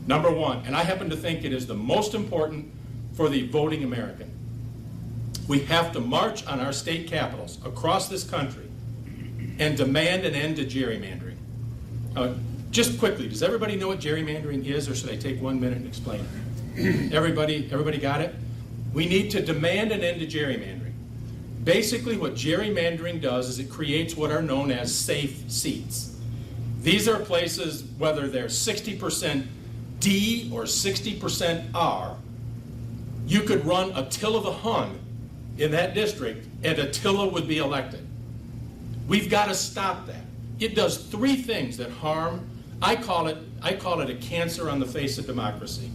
Number one, and I happen to think it is the most important for the voting American. We have to march on our state capitals across this country and demand an end to gerrymandering. Just quickly, does everybody know what gerrymandering is, or should I take 1 minute and explain it? Everybody got it? We need to demand an end to gerrymandering. Basically, what gerrymandering does is it creates what are known as safe seats. These are places, whether they're 60% D or 60% R, you could run Attila the Hun in that district and Attila would be elected. We've got to stop that. It does three things that harm. I call it a cancer on the face of democracy.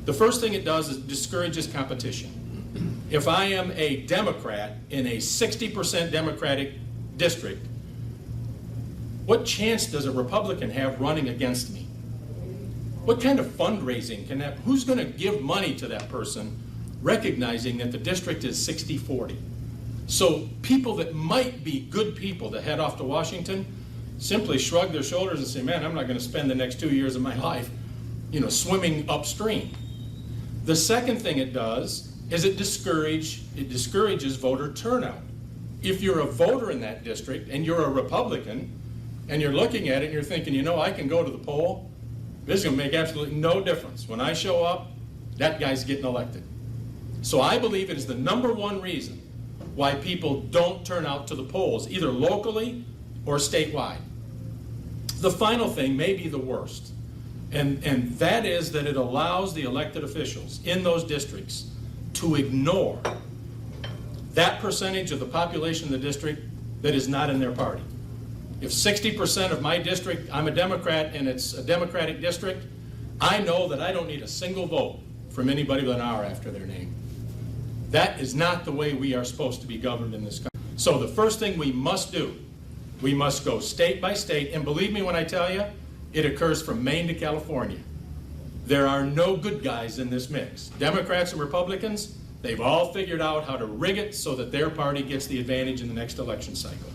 The first thing it does is it discourages competition. If I am a Democrat in a 60% Democratic district, what chance does a Republican have running against me? What kind of fundraising can that, who's going to give money to that person recognizing that the district is 60-40? So people that might be good people that head off to Washington simply shrug their shoulders and say, man, I'm not going to spend the next 2 years of my life, swimming upstream. The second thing it does is it discourages voter turnout. If you're a voter in that district and you're a Republican and you're looking at it and you're thinking, I can go to the poll, this is going to make absolutely no difference. When I show up, that guy's getting elected. So I believe it is the number one reason why people don't turn out to the polls, either locally or statewide. The final thing may be the worst, and that is that it allows the elected officials in those districts to ignore that percentage of the population of the district that is not in their party. If 60% of my district, I'm a Democrat and it's a Democratic district, I know that I don't need a single vote from anybody with an R after their name. That is not the way we are supposed to be governed in this country. So the first thing we must do, we must go state by state, and believe me when I tell you, it occurs from Maine to California. There are no good guys in this mix. Democrats and Republicans, they've all figured out how to rig it so that their party gets the advantage in the next election cycle.